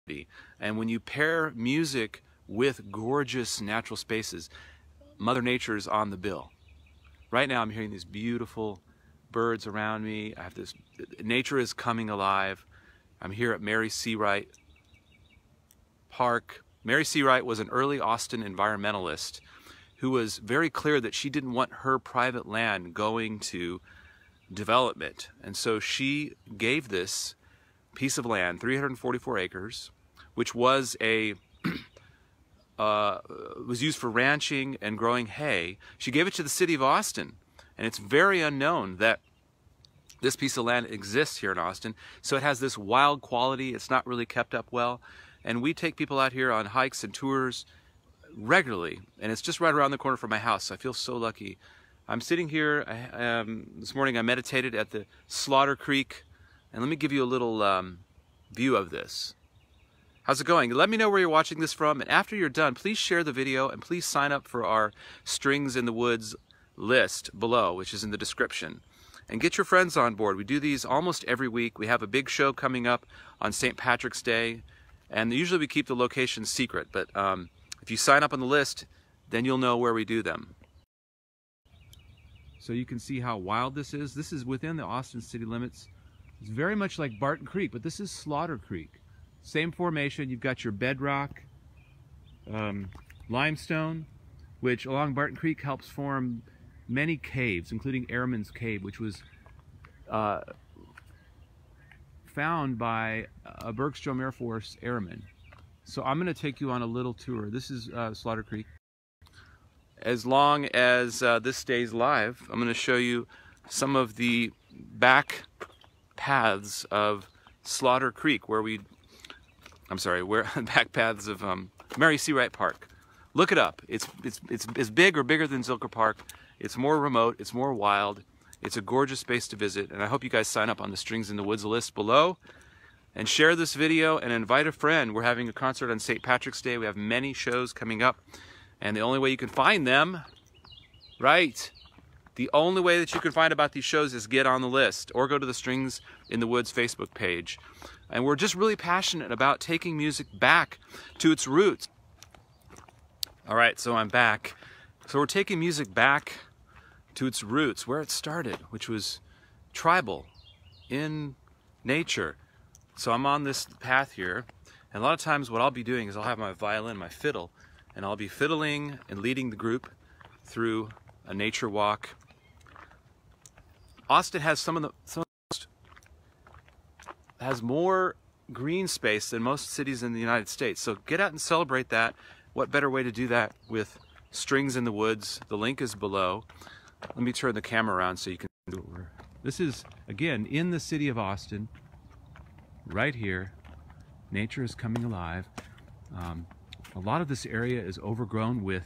And when you pair music with gorgeous natural spaces, Mother Nature is on the bill. Right now I'm hearing these beautiful birds around me. I have this, nature is coming alive. I'm here at Mary Seawright Park. Mary Seawright was an early Austin environmentalist who was very clear that she didn't want her private land going to development. And so she gave this piece of land, 344 acres, which was a was used for ranching and growing hay. She gave it to the city of Austin, and it's very unknown that this piece of land exists here in Austin. So it has this wild quality. It's not really kept up well, and we take people out here on hikes and tours regularly, and it's just right around the corner from my house. I feel so lucky. I'm sitting here. This morning I meditated at the Slaughter Creek, and let me give you a little view of this. How's it going? Let me know where you're watching this from, and after you're done, please share the video and please sign up for our Strings in the Woods list below, which is in the description. And get your friends on board. We do these almost every week. We have a big show coming up on St. Patrick's Day, and usually we keep the location secret, but if you sign up on the list, then you'll know where we do them. So you can see how wild this is. This is within the Austin city limits. It's very much like Barton Creek, but this is Slaughter Creek. Same formation. You've got your bedrock, limestone, which along Barton Creek helps form many caves, including Airman's Cave, which was found by a Bergstrom Air Force airman. So I'm going to take you on a little tour. This is Slaughter Creek. As long as this stays live, I'm going to show you some of the back paths of Slaughter Creek, where back paths of Mary Seawright Park. Look it up. It's big or bigger than Zilker Park. It's more remote. It's more wild. It's a gorgeous space to visit, and I hope you guys sign up on the Strings in the Woods list below. And share this video and invite a friend. We're having a concert on St. Patrick's Day. We have many shows coming up. And the only way you can find them, right? The only way that you can find about these shows is get on the list or go to the Strings in the Woods Facebook page. And we're just really passionate about taking music back to its roots. All right, so I'm back. So we're taking music back to its roots, where it started, which was tribal, in nature. So I'm on this path here, and a lot of times what I'll be doing is I'll have my violin, my fiddle, and I'll be fiddling and leading the group through a nature walk. Austin has has more green space than most cities in the United States. So get out and celebrate that. What better way to do that with Strings in the Woods? The link is below. Let me turn the camera around so you can see what we're... This is, again, in the city of Austin. Right here, nature is coming alive. A lot of this area is overgrown with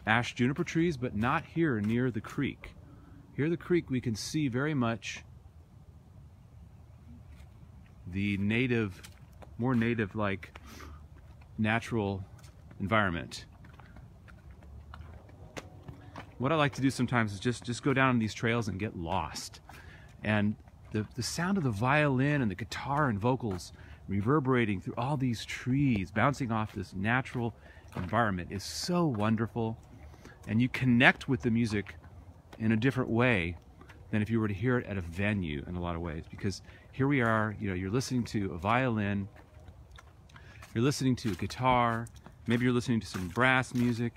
ash juniper trees, but not here near the creek. Here at the creek we can see very much the native, more native-like natural environment. What I like to do sometimes is just go down on these trails and get lost. And the sound of the violin and the guitar and vocals reverberating through all these trees, bouncing off this natural environment is so wonderful. And you connect with the music in a different way than if you were to hear it at a venue in a lot of ways. Because here we are, you know, you're listening to a violin, you're listening to a guitar, maybe you're listening to some brass music,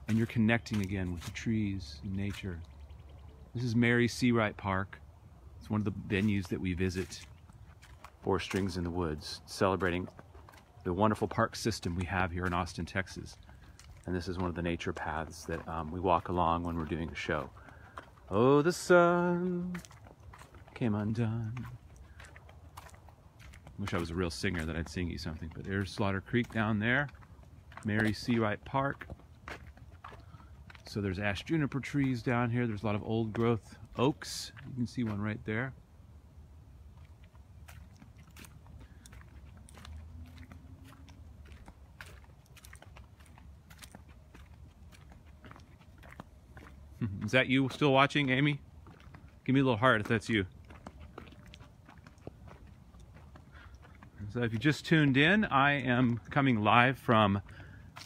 and you're connecting again with the trees and nature. This is Mary Seawright Park. It's one of the venues that we visit for Strings in the Woods, celebrating the wonderful park system we have here in Austin, Texas. And this is one of the nature paths that we walk along when we're doing a show. Oh, the sun came undone. Wish I was a real singer that I'd sing you something, but there's Slaughter Creek down there, Mary Seawright Park. So there's ash juniper trees down here. There's a lot of old growth oaks. You can see one right there. Is that you still watching, Amy? Give me a little heart if that's you. So if you just tuned in, I am coming live from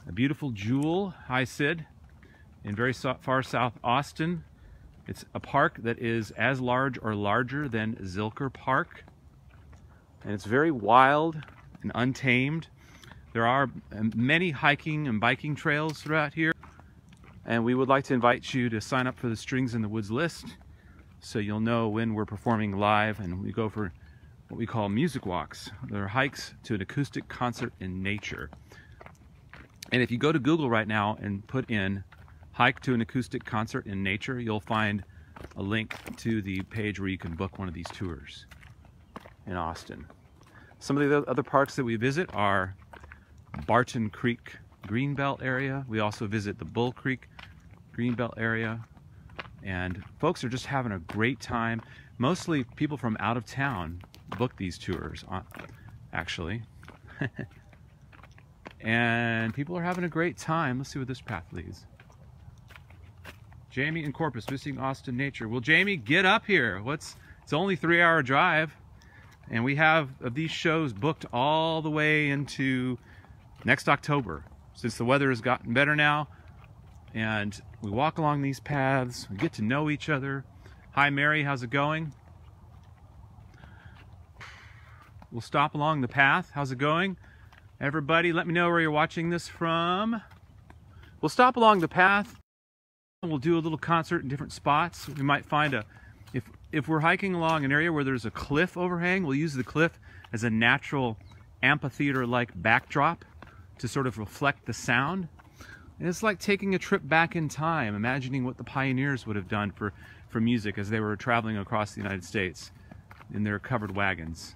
a beautiful Jewel, hi Sid, in very far south Austin. It's a park that is as large or larger than Zilker Park. And it's very wild and untamed. There are many hiking and biking trails throughout here. And we would like to invite you to sign up for the Strings in the Woods list so you'll know when we're performing live, and we go for what we call music walks. They're hikes to an acoustic concert in nature. And if you go to Google right now and put in hike to an acoustic concert in nature, you'll find a link to the page where you can book one of these tours in Austin. Some of the other parks that we visit are Barton Creek Greenbelt area. We also visit the Bull Creek Greenbelt area. And folks are just having a great time. Mostly people from out of town book these tours, actually. And people are having a great time. Let's see where this path leads. Jamie in Corpus, visiting Austin nature. Well, Jamie, get up here. It's only a 3-hour drive. And we have these shows booked all the way into next October. Since the weather has gotten better now, and we walk along these paths, we get to know each other. Hi Mary, how's it going? We'll stop along the path. How's it going? Everybody, let me know where you're watching this from. We'll stop along the path. We'll do a little concert in different spots. We might find if we're hiking along an area where there's a cliff overhang, we'll use the cliff as a natural amphitheater-like backdrop to sort of reflect the sound. And it's like taking a trip back in time, imagining what the pioneers would have done for music as they were traveling across the United States in their covered wagons.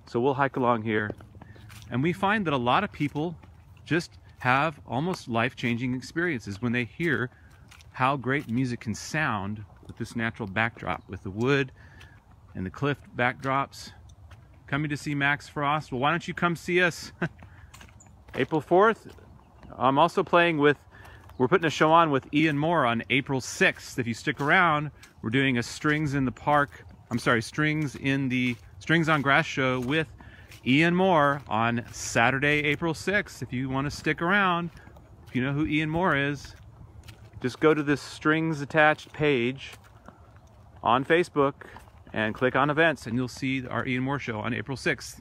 So we'll hike along here, and we find that a lot of people just have almost life-changing experiences when they hear how great music can sound with this natural backdrop, with the wood and the cliff backdrops. Coming to see Max Frost? Well, why don't you come see us? April 4th, I'm also playing with, we're putting a show on with Ian Moore on April 6th. If you stick around, we're doing a Strings on Grass show with Ian Moore on Saturday, April 6th. If you want to stick around, if you know who Ian Moore is, just go to this Strings Attached page on Facebook and click on events, and you'll see our Ian Moore show on April 6th.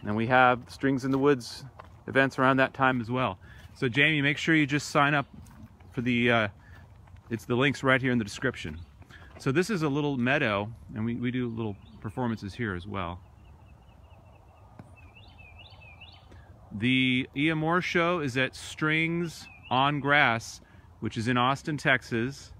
And we have Strings in the Woods events around that time as well. So Jamie, make sure you just sign up for the links right here in the description. So this is a little meadow, and we do little performances here as well. The Ian Moore show is at Strings on Grass, which is in Austin, Texas,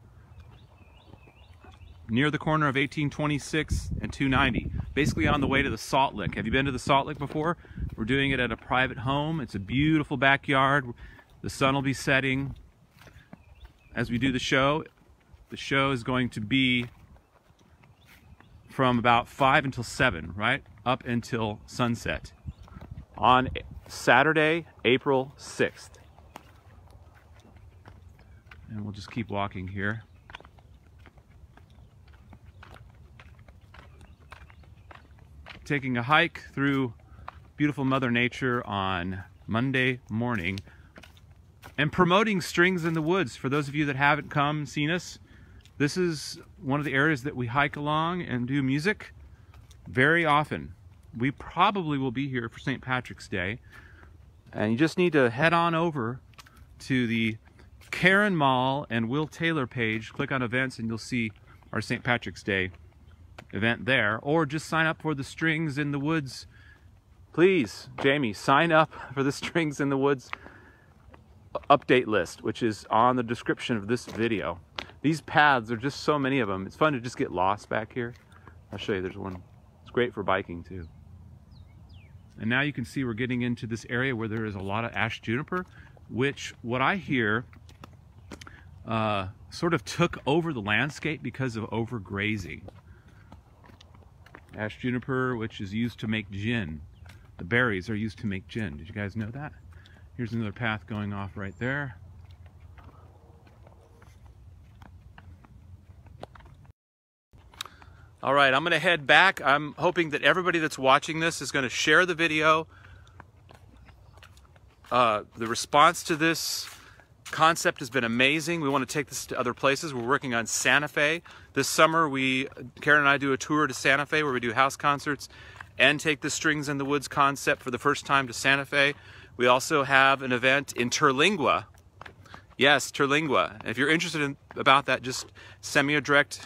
near the corner of 1826 and 290, basically on the way to the Salt Lick. Have you been to the Salt Lick before? We're doing it at a private home. It's a beautiful backyard. The sun will be setting as we do the show. The show is going to be from about 5 until 7, right? Up until sunset on Saturday, April 6th. And we'll just keep walking here. Taking a hike through beautiful Mother Nature on Monday morning and promoting Strings in the Woods. For those of you that haven't come and seen us, this is one of the areas that we hike along and do music very often. We probably will be here for St. Patrick's Day, and you just need to head on over to the Karen Mall and Will Taylor page, click on events, and you'll see our St. Patrick's Day event there, or just sign up for the Strings in the Woods. Please, Jamie, sign up for the Strings in the Woods update list, which is on the description of this video. These paths are just so many of them. It's fun to just get lost back here. I'll show you, there's one. It's great for biking too. And now you can see we're getting into this area where there is a lot of ash juniper, which, what I hear, sort of took over the landscape because of overgrazing. Ash juniper, which is used to make gin. The berries are used to make gin. Did you guys know that? Here's another path going off right there. All right, I'm going to head back. I'm hoping that everybody that's watching this is going to share the video. The response to this concept has been amazing. We want to take this to other places. We're working on Santa Fe. This summer, Karen and I do a tour to Santa Fe where we do house concerts and take the Strings in the Woods concept for the first time to Santa Fe. We also have an event in Terlingua. Yes, Terlingua. If you're interested about that, just send me a direct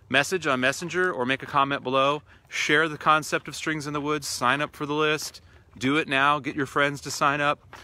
message on Messenger or make a comment below. Share the concept of Strings in the Woods. Sign up for the list. Do it now. Get your friends to sign up.